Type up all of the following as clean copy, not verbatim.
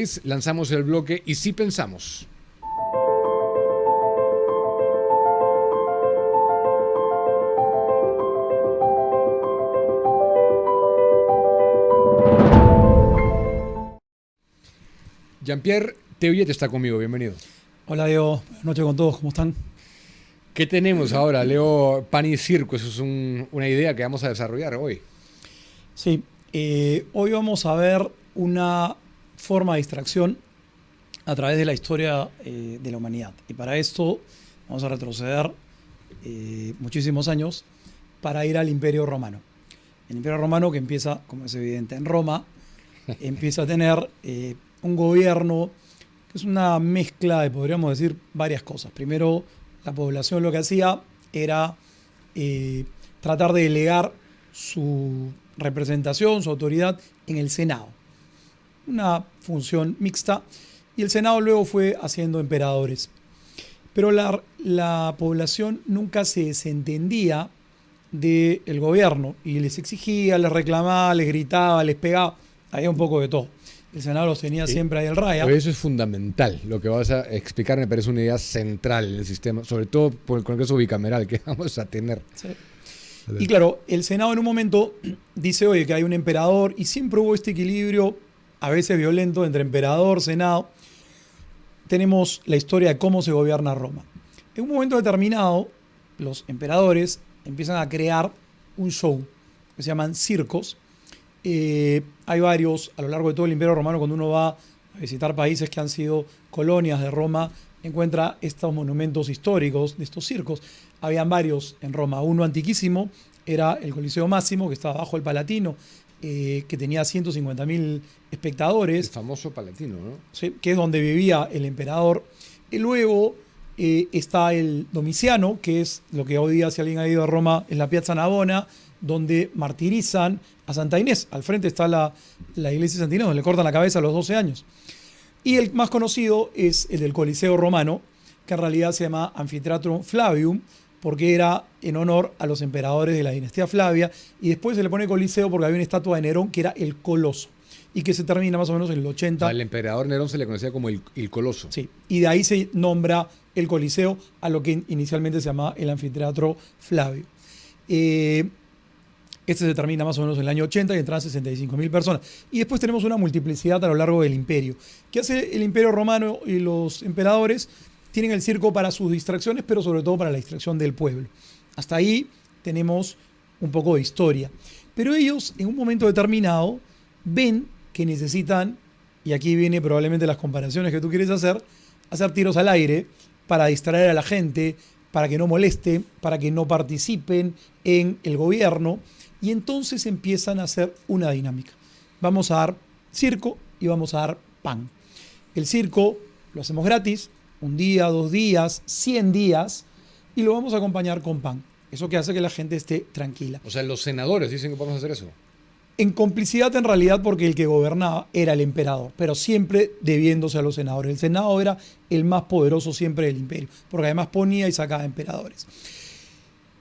6 lanzamos el bloque Y sí pensamos. Jean-Pierre Teullet está conmigo, bienvenido. Hola Diego, buenas noches con todos, ¿cómo están? ¿Qué tenemos ahora, Leo? Pan y circo, eso es una idea que vamos a desarrollar hoy. Sí, hoy vamos a ver una forma de distracción a través de la historia de la humanidad. Y para esto vamos a retroceder muchísimos años para ir al Imperio Romano. El Imperio Romano, que empieza, como es evidente, en Roma, empieza a tener un gobierno que es una mezcla de, podríamos decir, varias cosas. Primero, la población lo que hacía era tratar de delegar su representación, su autoridad en el Senado. Una función mixta. Y el Senado luego fue haciendo emperadores. Pero la población nunca se desentendía del gobierno y les exigía, les reclamaba, les gritaba, les pegaba. Había un poco de todo. El Senado los tenía siempre ahí al raya. Pero eso es fundamental. Lo que vas a explicar me parece una idea central en el sistema, sobre todo por el Congreso bicameral que vamos a tener. Sí. Y claro, el Senado en un momento dice, oye, que hay un emperador, y siempre hubo este equilibrio, a veces violento, entre emperador, Senado. Tenemos la historia de cómo se gobierna Roma. En un momento determinado, los emperadores empiezan a crear un show que se llaman circos. Hay varios a lo largo de todo el Imperio Romano. Cuando uno va a visitar países que han sido colonias de Roma, encuentra estos monumentos históricos de estos circos. Habían varios en Roma. Uno antiquísimo era el Coliseo Máximo, que estaba bajo el Palatino, que tenía 150.000 espectadores. El famoso Palatino, ¿no? Sí, que es donde vivía el emperador. Y luego está el Domiciano, que es lo que hoy día, si alguien ha ido a Roma, es la Piazza Navona, donde martirizan a Santa Inés. Al frente está la iglesia de Santa Inés, donde le cortan la cabeza a los 12 años. Y el más conocido es el del Coliseo Romano, que en realidad se llama Anfiteatrum Flavium, porque era en honor a los emperadores de la dinastía Flavia, y después se le pone Coliseo porque había una estatua de Nerón que era el Coloso, y que se termina más o menos en el 80. Al emperador Nerón se le conocía como el Coloso. Sí, y de ahí se nombra el Coliseo a lo que inicialmente se llamaba el Anfiteatro Flavio. Este se termina más o menos en el año 80 y entran 65.000 personas. Y después tenemos una multiplicidad a lo largo del imperio. ¿Qué hace el Imperio Romano y los emperadores? Tienen el circo para sus distracciones, pero sobre todo para la distracción del pueblo. Hasta ahí tenemos un poco de historia. Pero ellos, en un momento determinado, ven que necesitan, y aquí viene probablemente las comparaciones que tú quieres hacer tiros al aire para distraer a la gente, para que no molesten, para que no participen en el gobierno. Y entonces empiezan a hacer una dinámica. Vamos a dar circo y vamos a dar pan. El circo lo hacemos gratis, 1 día, 2 días, 100 días, y lo vamos a acompañar con pan. Eso que hace que la gente esté tranquila. O sea, los senadores dicen que podemos hacer eso. En complicidad en realidad, porque el que gobernaba era el emperador, pero siempre debiéndose a los senadores. El Senado era el más poderoso siempre del imperio, porque además ponía y sacaba emperadores.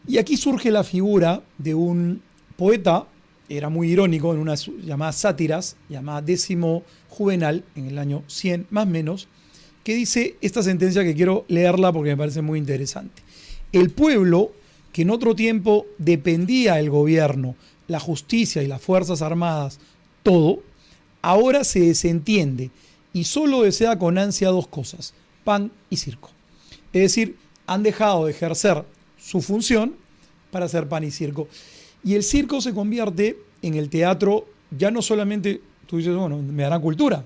Y aquí surge la figura de un poeta, era muy irónico, en unas llamadas sátiras, llamada Décimo Juvenal, en el año 100 más o menos, que dice esta sentencia que quiero leerla porque me parece muy interesante. El pueblo, que en otro tiempo dependía del gobierno, la justicia y las fuerzas armadas, todo, ahora se desentiende y solo desea con ansia 2 cosas, pan y circo. Es decir, han dejado de ejercer su función para hacer pan y circo. Y el circo se convierte en el teatro, ya no solamente, tú dices, bueno, me darán cultura,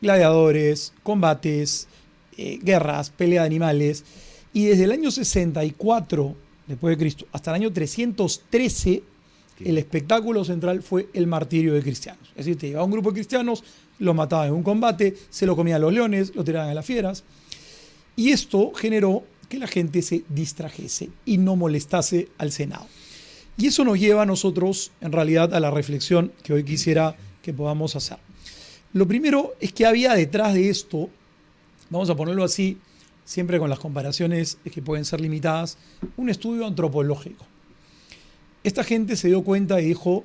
gladiadores, combates, guerras, pelea de animales. Y desde el año 64 después de Cristo hasta el año 313, el espectáculo central fue el martirio de cristianos. Es decir, te llevaba un grupo de cristianos, los mataban en un combate, se lo comían los leones, lo tiraban a las fieras. Y esto generó que la gente se distrajese y no molestase al Senado. Y eso nos lleva a nosotros, en realidad, a la reflexión que hoy quisiera que podamos hacer. Lo primero es que había detrás de esto, vamos a ponerlo así, siempre con las comparaciones que pueden ser limitadas, un estudio antropológico. Esta gente se dio cuenta y dijo,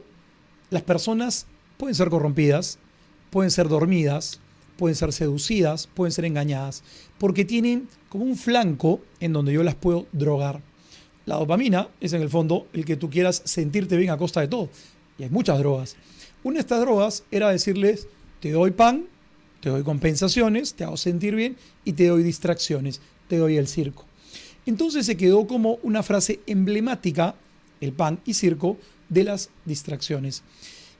las personas pueden ser corrompidas, pueden ser dormidas, pueden ser seducidas, pueden ser engañadas, porque tienen como un flanco en donde yo las puedo drogar. La dopamina es en el fondo el que tú quieras sentirte bien a costa de todo. Y hay muchas drogas. Una de estas drogas era decirles, te doy pan, te doy compensaciones, te hago sentir bien y te doy distracciones, te doy el circo. Entonces se quedó como una frase emblemática, el pan y circo, de las distracciones.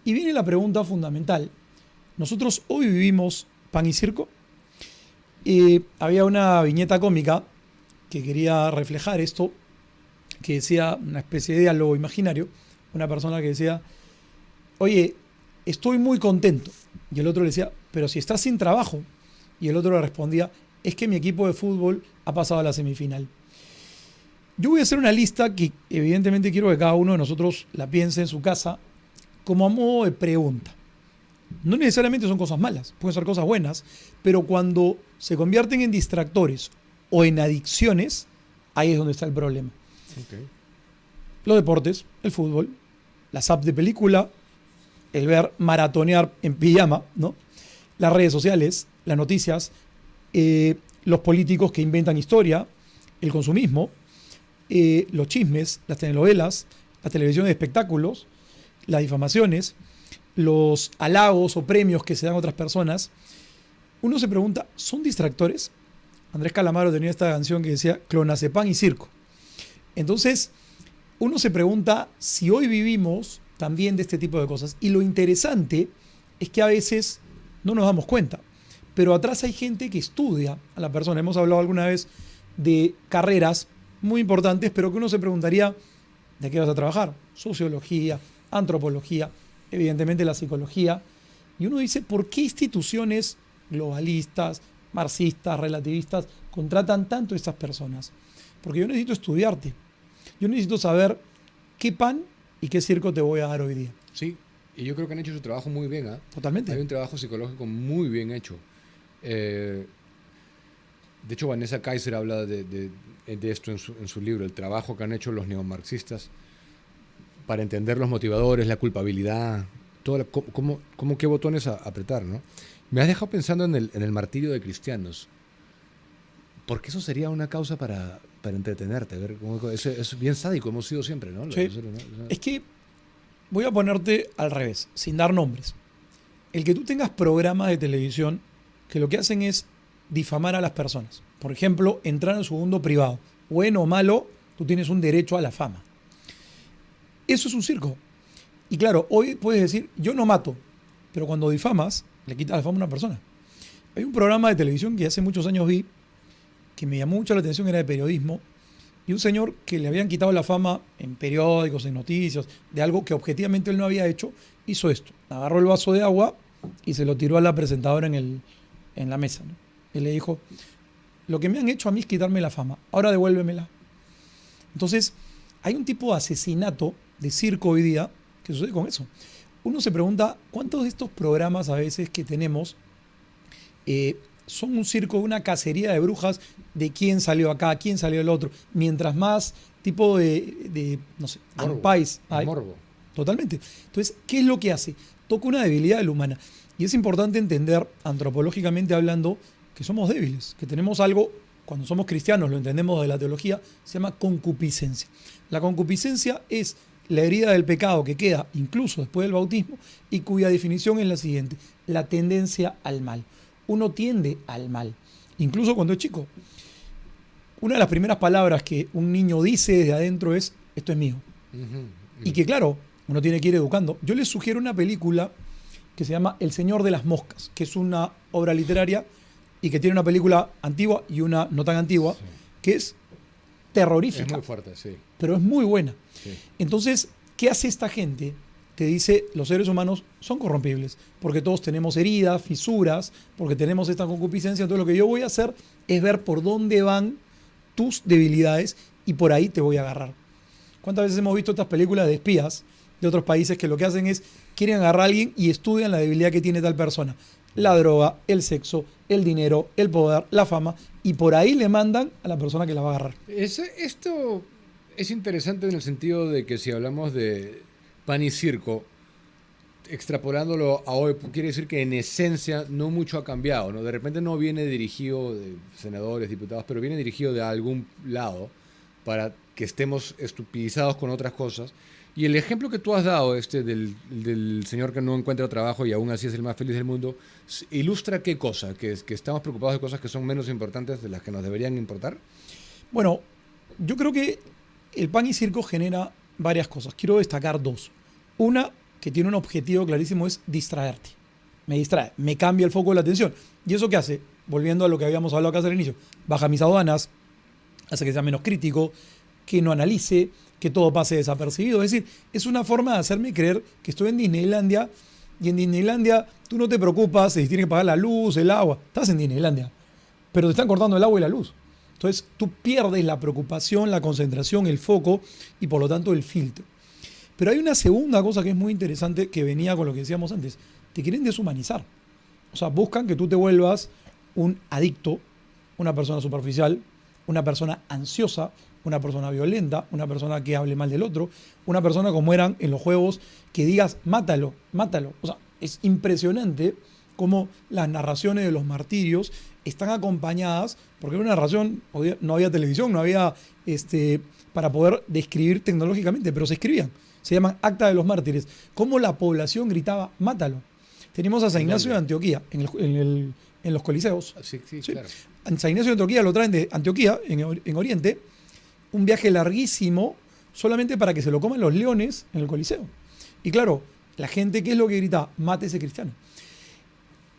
Y viene la pregunta fundamental. ¿Nosotros hoy vivimos pan y circo? Había una viñeta cómica que quería reflejar esto, que decía una especie de diálogo imaginario, una persona que decía, oye, estoy muy contento. Y el otro le decía, pero si estás sin trabajo. Y el otro le respondía, es que mi equipo de fútbol ha pasado a la semifinal. Yo voy a hacer una lista que evidentemente quiero que cada uno de nosotros la piense en su casa como a modo de pregunta. No necesariamente son cosas malas, pueden ser cosas buenas, pero cuando se convierten en distractores o en adicciones, ahí es donde está el problema. Okay. Los deportes, el fútbol, las apps de película, el ver maratonear en pijama, ¿no? Las redes sociales, las noticias, los políticos que inventan historia, el consumismo, los chismes, las telenovelas, la televisión de espectáculos, las difamaciones, los halagos o premios que se dan a otras personas. Uno se pregunta, ¿son distractores? Andrés Calamaro tenía esta canción que decía clonazepam y circo. Entonces, uno se pregunta si hoy vivimos también de este tipo de cosas. Y lo interesante es que a veces no nos damos cuenta. Pero atrás hay gente que estudia a la persona. Hemos hablado alguna vez de carreras muy importantes, pero que uno se preguntaría, ¿de qué vas a trabajar? Sociología, antropología, evidentemente la psicología. Y uno dice, ¿por qué instituciones globalistas, marxistas, relativistas contratan tanto a estas personas? Porque yo necesito estudiarte. Yo necesito saber qué pan y qué circo te voy a dar hoy día. Sí, y yo creo que han hecho su trabajo muy bien. Totalmente. Hay un trabajo psicológico muy bien hecho. De hecho, Vanessa Kaiser habla de esto en su libro, el trabajo que han hecho los neomarxistas para entender los motivadores, la culpabilidad, cómo qué botones apretar, ¿no? Me has dejado pensando en el martirio de cristianos. Porque eso sería una causa para entretenerte. Ver cómo, es bien sádico, hemos sido siempre, ¿no? Sí. Es que voy a ponerte al revés, sin dar nombres. El que tú tengas programas de televisión que lo que hacen es difamar a las personas. Por ejemplo, entrar en su mundo privado. Bueno o malo, tú tienes un derecho a la fama. Eso es un circo. Y claro, hoy puedes decir, yo no mato, pero cuando difamas, le quitas la fama a una persona. Hay un programa de televisión que hace muchos años vi, que me llamó mucho la atención, era de periodismo, y un señor que le habían quitado la fama en periódicos, en noticias, de algo que objetivamente él no había hecho, hizo esto. Agarró el vaso de agua y se lo tiró a la presentadora en la mesa, ¿no? Y le dijo, lo que me han hecho a mí es quitarme la fama, ahora devuélvemela. Entonces, hay un tipo de asesinato de circo hoy día que sucede con eso. Uno se pregunta, ¿cuántos de estos programas a veces que tenemos son un circo, una cacería de brujas de quién salió acá, quién salió el otro? Mientras más tipo de no sé, país hay. Morbo. Totalmente. Entonces, ¿qué es lo que hace? Toca una debilidad de la humana. Y es importante entender, antropológicamente hablando, que somos débiles, que tenemos algo, cuando somos cristianos, lo entendemos de la teología, se llama concupiscencia. La concupiscencia es la herida del pecado que queda incluso después del bautismo y cuya definición es la siguiente: la tendencia al mal. Uno tiende al mal, incluso cuando es chico. Una de las primeras palabras que un niño dice desde adentro es, esto es mío. Y que claro, uno tiene que ir educando. Yo les sugiero una película que se llama El Señor de las Moscas, que es una obra literaria y que tiene una película antigua y una no tan antigua, sí, que es terrorífica. Es muy fuerte, sí. Pero es muy buena. Sí. Entonces, ¿qué hace esta gente? Te dice, los seres humanos son corrompibles, porque todos tenemos heridas, fisuras, porque tenemos esta concupiscencia. Entonces lo que yo voy a hacer es ver por dónde van tus debilidades y por ahí te voy a agarrar. ¿Cuántas veces hemos visto estas películas de espías de otros países que lo que hacen es, quieren agarrar a alguien y estudian la debilidad que tiene tal persona? La droga, el sexo, el dinero, el poder, la fama, y por ahí le mandan a la persona que la va a agarrar. Esto es interesante en el sentido de que si hablamos de pan y circo, extrapolándolo a hoy, quiere decir que en esencia no mucho ha cambiado, ¿no? De repente no viene dirigido de senadores, diputados, pero viene dirigido de algún lado para que estemos estupidizados con otras cosas. Y el ejemplo que tú has dado, del señor que no encuentra trabajo y aún así es el más feliz del mundo, ilustra qué cosa, que estamos preocupados de cosas que son menos importantes de las que nos deberían importar. Bueno, yo creo que el pan y circo genera varias cosas. Quiero destacar dos. Una, que tiene un objetivo clarísimo, es distraerte. Me distrae, me cambia el foco de la atención. ¿Y eso qué hace? Volviendo a lo que habíamos hablado acá al inicio. Baja mis aduanas, hace que sea menos crítico, que no analice, que todo pase desapercibido. Es decir, es una forma de hacerme creer que estoy en Disneylandia y en Disneylandia tú no te preocupas si tienes que pagar la luz, el agua. Estás en Disneylandia, pero te están cortando el agua y la luz. Entonces tú pierdes la preocupación, la concentración, el foco y por lo tanto el filtro. Pero hay una segunda cosa que es muy interesante que venía con lo que decíamos antes. Te quieren deshumanizar. O sea, buscan que tú te vuelvas un adicto, una persona superficial, una persona ansiosa, una persona violenta, una persona que hable mal del otro, una persona como eran en los juegos que digas, mátalo, mátalo. O sea, es impresionante cómo las narraciones de los martirios están acompañadas, porque era una narración, no había televisión, no había para poder describir tecnológicamente, pero se escribían. Se llaman Acta de los Mártires. Cómo la población gritaba, mátalo. Tenemos a San Ignacio de Antioquía en los coliseos. Sí, ¿Sí? claro. A San Ignacio de Antioquía lo traen de Antioquía, en Oriente, un viaje larguísimo solamente para que se lo coman los leones en el coliseo. Y claro, la gente, ¿qué es lo que gritaba? Mate a ese cristiano.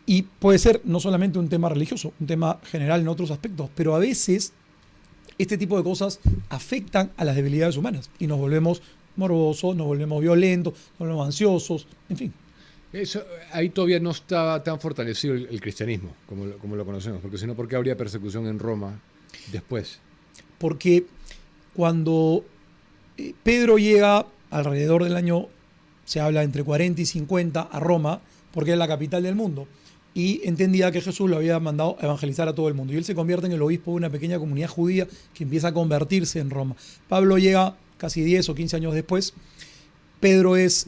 Y puede ser no solamente un tema religioso, un tema general en otros aspectos, pero a veces este tipo de cosas afectan a las debilidades humanas y nos volvemos morbosos, nos volvemos violentos, nos volvemos ansiosos, en fin. Ahí todavía no estaba tan fortalecido el cristianismo como lo conocemos, porque si no, ¿por qué habría persecución en Roma después? Porque cuando Pedro llega alrededor del año, se habla entre 40 y 50, a Roma, porque es la capital del mundo, y entendía que Jesús lo había mandado a evangelizar a todo el mundo. Y él se convierte en el obispo de una pequeña comunidad judía que empieza a convertirse en Roma. Pablo llega casi 10 o 15 años después. Pedro es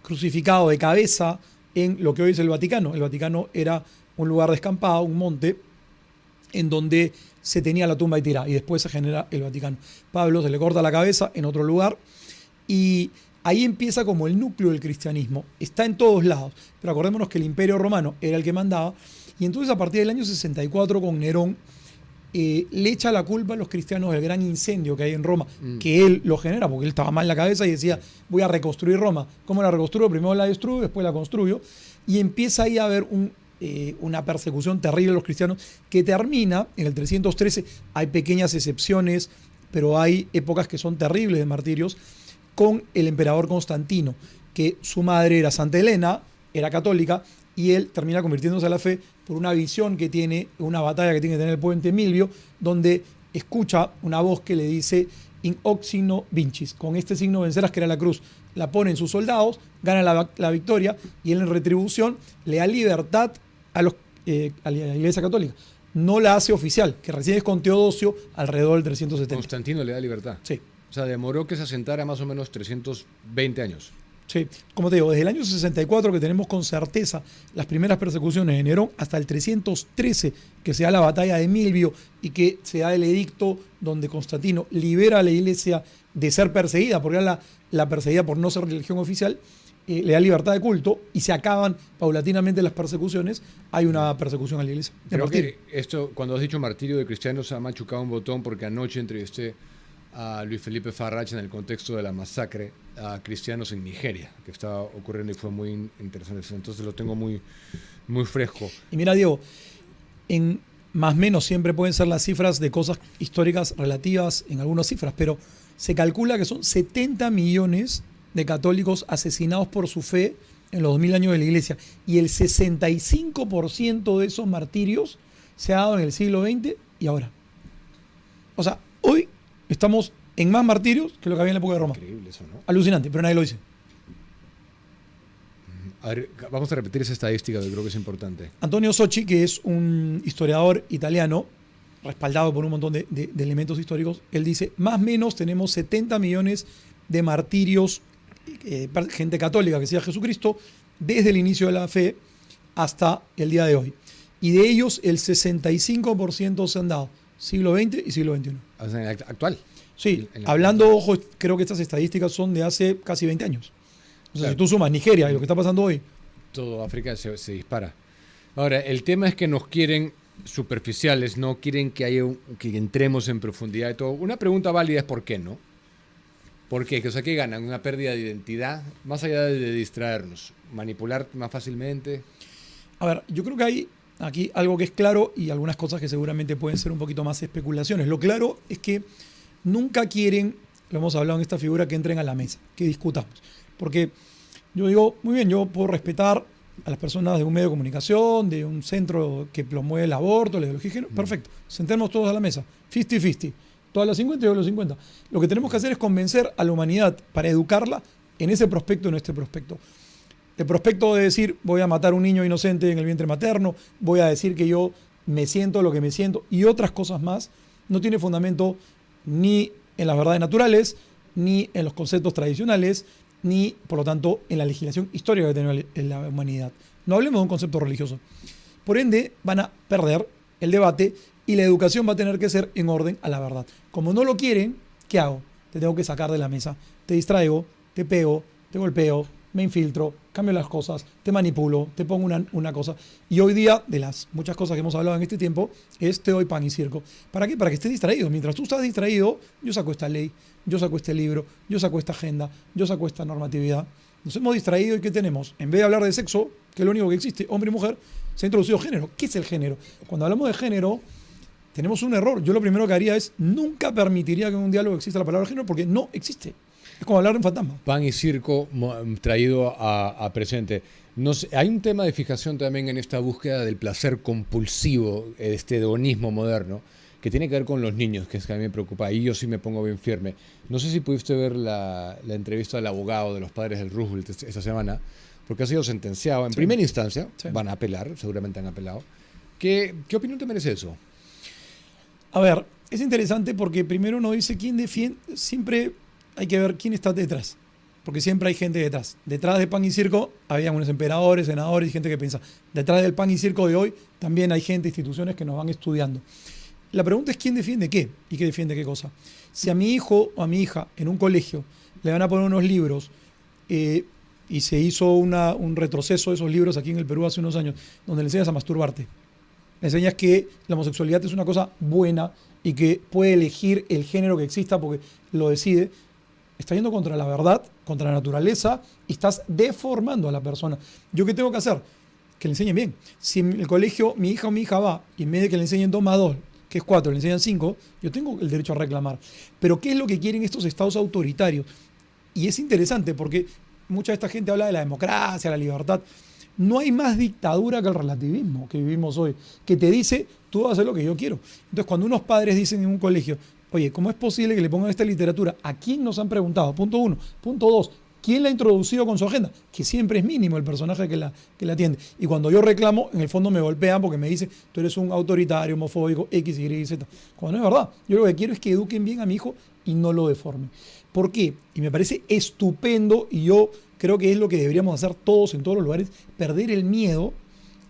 crucificado de cabeza en lo que hoy es el Vaticano. El Vaticano era un lugar descampado, un monte, en donde se tenía la tumba y tirada, y después se genera el Vaticano. Pablo se le corta la cabeza en otro lugar, y ahí empieza como el núcleo del cristianismo. Está en todos lados, pero acordémonos que el Imperio Romano era el que mandaba, y entonces a partir del año 64 con Nerón, le echa la culpa a los cristianos del gran incendio que hay en Roma, que él lo genera, porque él estaba mal en la cabeza y decía, voy a reconstruir Roma. ¿Cómo la reconstruyo? Primero la destruyo, después la construyo, y empieza ahí a haber una persecución terrible a los cristianos que termina en el 313. Hay pequeñas excepciones, pero hay épocas que son terribles de martirios, con el emperador Constantino, que su madre era Santa Elena, era católica, y él termina convirtiéndose a la fe por una visión que tiene, una batalla que tiene que tener el puente Milvio, donde escucha una voz que le dice in hoc signo vincis, con este signo vencerás, que era la cruz. La pone en sus soldados, gana la victoria, y él en retribución le da libertad a la Iglesia Católica. No la hace oficial, que recién es con Teodosio alrededor del 370. Constantino le da libertad. Sí. O sea, demoró que se asentara más o menos 320 años. Sí, como te digo, desde el año 64 que tenemos con certeza las primeras persecuciones de Nerón, hasta el 313 que se da la batalla de Milvio y que se da el edicto donde Constantino libera a la iglesia de ser perseguida, porque era la perseguida por no ser religión oficial, le da libertad de culto y se acaban paulatinamente las persecuciones. Hay una persecución a la iglesia. Creo que esto, cuando has dicho martirio de cristianos, se ha machucado un botón, porque anoche entrevisté a Luis Felipe Farrach en el contexto de la masacre a cristianos en Nigeria, que estaba ocurriendo y fue muy interesante. Entonces lo tengo muy, muy fresco. Y mira, Diego, en más o menos siempre pueden ser las cifras de cosas históricas relativas en algunas cifras, pero se calcula que son 70 millones de católicos asesinados por su fe en los 2000 años de la iglesia, y el 65% de esos martirios se ha dado en el siglo XX y ahora. O sea, hoy estamos en más martirios que lo que había en la época de Roma. Increíble eso, ¿no? Alucinante, pero nadie lo dice. A ver, vamos a repetir esa estadística, que creo que es importante. Antonio Socci, que es un historiador italiano, respaldado por un montón de elementos históricos, él dice, más o menos tenemos 70 millones de martirios gente católica que sigue a Jesucristo desde el inicio de la fe hasta el día de hoy. Y de ellos el 65% se han dado siglo XX y siglo XXI. O sea, actual. Sí, hablando, ojo, creo que estas estadísticas son de hace casi 20 años. O sea, claro, si tú sumas Nigeria y lo que está pasando hoy. todo África se dispara. Ahora, el tema es que nos quieren superficiales, no quieren que entremos en profundidad de todo. Una pregunta válida es ¿por qué no? ¿Por qué? O sea, ¿qué ganan? ¿Una pérdida de identidad? Más allá de distraernos, manipular más fácilmente. A ver, yo creo que hay aquí algo que es claro y algunas cosas que seguramente pueden ser un poquito más especulaciones. Lo claro es que nunca quieren, lo hemos hablado en esta figura, que entren a la mesa, que discutamos. Porque yo digo, muy bien, yo puedo respetar a las personas de un medio de comunicación, de un centro que promueve el aborto, la ideología de género, perfecto, sentemos todos a la mesa, 50-50, todas las 50 y yo los 50. Lo que tenemos que hacer es convencer a la humanidad para educarla en ese prospecto y en este prospecto. El prospecto de decir, voy a matar a un niño inocente en el vientre materno, voy a decir que yo me siento lo que me siento y otras cosas más, no tiene fundamento ni en las verdades naturales, ni en los conceptos tradicionales, ni, por lo tanto, en la legislación histórica que tiene la humanidad. No hablemos de un concepto religioso. Por ende, van a perder el debate y la educación va a tener que ser en orden a la verdad. Como no lo quieren, ¿qué hago? Te tengo que sacar de la mesa. Te distraigo, te pego, te golpeo, me infiltro, cambio las cosas, te manipulo, te pongo una cosa. Y hoy día, de las muchas cosas que hemos hablado en este tiempo, es te doy pan y circo. ¿Para qué? Para que estés distraído. Mientras tú estás distraído, yo saco esta ley, yo saco este libro, yo saco esta agenda, yo saco esta normatividad. Nos hemos distraído y ¿qué tenemos? En vez de hablar de sexo, que es lo único que existe, hombre y mujer, se ha introducido género. ¿Qué es el género? Cuando hablamos de género, tenemos un error. Yo lo primero que haría es, nunca permitiría que en un diálogo exista la palabra género porque no existe. Es como hablar de un fantasma. Pan y circo traído a presente. No sé, hay un tema de fijación también en esta búsqueda del placer compulsivo, este hedonismo moderno, que tiene que ver con los niños, que es que a mí me preocupa. Ahí yo sí me pongo bien firme. No sé si pudiste ver la entrevista del abogado de los padres del Roosevelt esta semana, porque ha sido sentenciado en primera instancia. Sí. Van a apelar, seguramente han apelado. ¿Qué opinión te merece eso? A ver, es interesante porque primero uno dice quién defiende, siempre hay que ver quién está detrás, porque siempre hay gente detrás. Detrás de Pan y Circo había unos emperadores, senadores y gente que piensa. Detrás del Pan y Circo de hoy también hay gente, instituciones que nos van estudiando. La pregunta es quién defiende qué y qué defiende qué cosa. Si a mi hijo o a mi hija en un colegio le van a poner unos libros y se hizo un retroceso de esos libros aquí en el Perú hace unos años, donde le enseñas a masturbarte, le enseñas que la homosexualidad es una cosa buena y que puede elegir el género que exista porque lo decide, estás yendo contra la verdad, contra la naturaleza y estás deformando a la persona. ¿Yo qué tengo que hacer? Que le enseñen bien. Si en el colegio mi hija o mi hija va y en vez de que le enseñen 2 más 2, que es 4, le enseñan 5, yo tengo el derecho a reclamar. Pero ¿qué es lo que quieren estos estados autoritarios? Y es interesante porque mucha de esta gente habla de la democracia, la libertad. No hay más dictadura que el relativismo que vivimos hoy, que te dice, tú vas a hacer lo que yo quiero. Entonces, cuando unos padres dicen en un colegio, oye, ¿cómo es posible que le pongan esta literatura? ¿A quién nos han preguntado? Punto 1. Punto 2. ¿Quién la ha introducido con su agenda? Que siempre es mínimo el personaje que la atiende. Y cuando yo reclamo, en el fondo me golpean porque me dicen, tú eres un autoritario, homofóbico, X, Y, Z. Cuando no es verdad. Yo lo que quiero es que eduquen bien a mi hijo y no lo deformen. ¿Por qué? Y me parece estupendo y yo creo que es lo que deberíamos hacer todos en todos los lugares, perder el miedo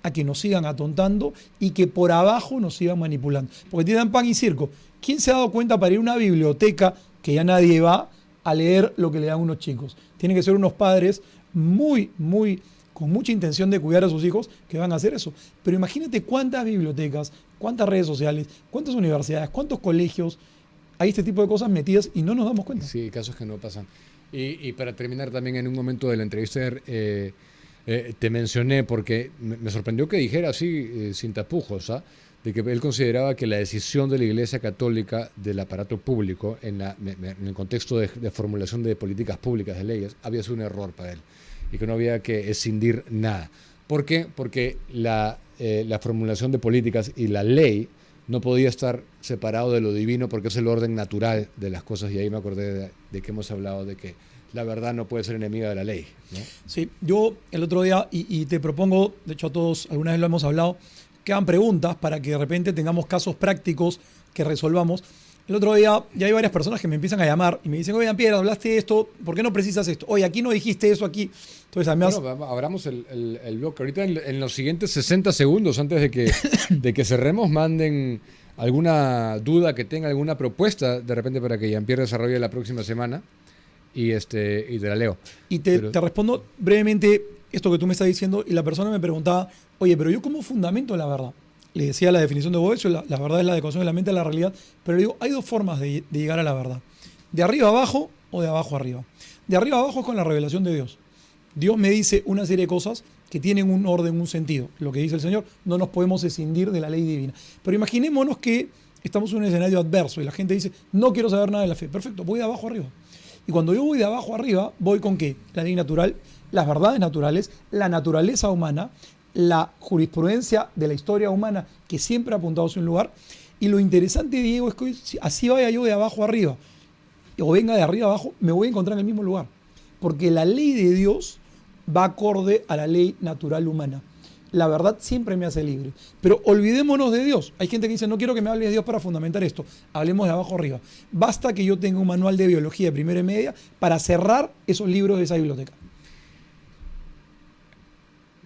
a que nos sigan atontando y que por abajo nos sigan manipulando. Porque te dan Pan y Circo. ¿Quién se ha dado cuenta para ir a una biblioteca que ya nadie va a leer lo que le dan unos chicos? Tienen que ser unos padres con mucha intención de cuidar a sus hijos que van a hacer eso. Pero imagínate cuántas bibliotecas, cuántas redes sociales, cuántas universidades, cuántos colegios hay este tipo de cosas metidas y no nos damos cuenta. Sí, casos que no pasan. Y para terminar también en un momento de la entrevista te mencioné porque me sorprendió que dijera así sin tapujos, ¿ah? De que él consideraba que la decisión de la Iglesia Católica del aparato público en el contexto de formulación de políticas públicas, de leyes, había sido un error para él y que no había que escindir nada. ¿Por qué? Porque la formulación de políticas y la ley no podía estar separado de lo divino porque es el orden natural de las cosas y ahí me acordé de que hemos hablado de que la verdad no puede ser enemiga de la ley, ¿no? Sí, yo el otro día, y te propongo, de hecho a todos alguna vez lo hemos hablado, que hagan preguntas para que de repente tengamos casos prácticos que resolvamos. El otro día ya hay varias personas que me empiezan a llamar y me dicen, oye, Pierre, hablaste de esto, ¿por qué no precisas esto? Oye, aquí no dijiste eso, aquí. Entonces, además... Bueno, abramos el bloque. Ahorita en los siguientes 60 segundos, antes de que cerremos, manden alguna duda que tenga, alguna propuesta, de repente para que Jean-Pierre desarrolle la próxima semana y te la leo. Y te respondo brevemente esto que tú me estás diciendo y la persona me preguntaba, oye, pero yo ¿cómo fundamento la verdad? Le decía la definición de Boecio, la verdad es la adecuación de la mente a la realidad, pero le digo, hay dos formas de llegar a la verdad. De arriba abajo o de abajo arriba. De arriba abajo es con la revelación de Dios. Dios me dice una serie de cosas que tienen un orden, un sentido. Lo que dice el Señor, no nos podemos escindir de la ley divina. Pero imaginémonos que estamos en un escenario adverso y la gente dice, no quiero saber nada de la fe. Perfecto, voy de abajo arriba. Y cuando yo voy de abajo arriba, voy con ¿qué? La ley natural, las verdades naturales, la naturaleza humana, la jurisprudencia de la historia humana que siempre ha apuntado hacia un lugar. Y lo interesante, Diego, es que así vaya yo de abajo arriba o venga de arriba abajo, me voy a encontrar en el mismo lugar. Porque la ley de Dios va acorde a la ley natural humana. La verdad siempre me hace libre. Pero olvidémonos de Dios. Hay gente que dice, no quiero que me hables de Dios para fundamentar esto. Hablemos de abajo arriba. Basta que yo tenga un manual de biología de primera y media para cerrar esos libros de esa biblioteca.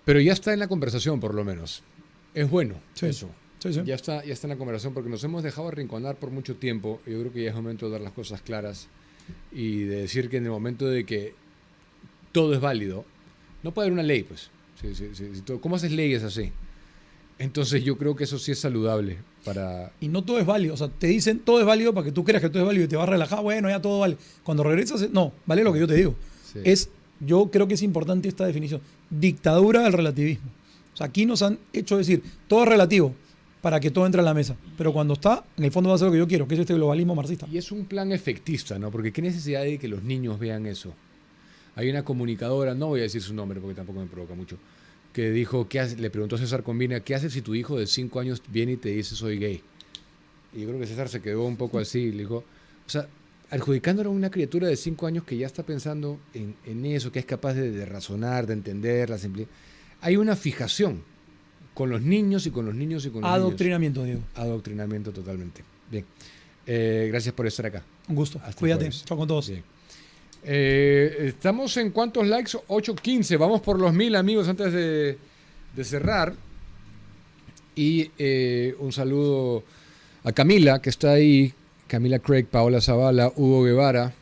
Pero ya está en la conversación, por lo menos. Es bueno Sí. eso. Sí, sí. Ya está en la conversación porque nos hemos dejado arrinconar por mucho tiempo. Yo creo que ya es momento de dar las cosas claras y de decir que en el momento de que todo es válido, no puede haber una ley, pues. ¿Cómo haces leyes así? Entonces yo creo que eso sí es saludable para... Y no todo es válido. O sea, te dicen todo es válido para que tú creas que todo es válido y te vas a relajar. Bueno, ya todo vale. Cuando regresas, no, vale lo que yo te digo. Sí. Yo creo que es importante esta definición. Dictadura del relativismo. O sea, aquí nos han hecho decir, todo es relativo para que todo entre a la mesa. Pero cuando está, en el fondo va a ser lo que yo quiero, que es este globalismo marxista. Y es un plan efectista, ¿no? Porque qué necesidad hay de que los niños vean eso. Hay una comunicadora, no voy a decir su nombre porque tampoco me provoca mucho, que dijo, le preguntó a César Combina, ¿qué haces si tu hijo de 5 años viene y te dice soy gay? Y yo creo que César se quedó un poco así, le dijo, o sea, adjudicándole a una criatura de 5 años que ya está pensando en eso, que es capaz de razonar, de entender, la simplicidad. Hay una fijación con los niños y con los niños y con los Adoctrinamiento, niños. Diego. Adoctrinamiento totalmente. Bien. Gracias por estar acá. Un gusto. Hasta Cuídate. jueves. Chao con todos. Bien. Estamos en ¿cuántos likes? 815. Vamos por los 1000, amigos, antes de cerrar. Y un saludo a Camila, que está ahí. Camila Craig, Paola Zavala, Hugo Guevara.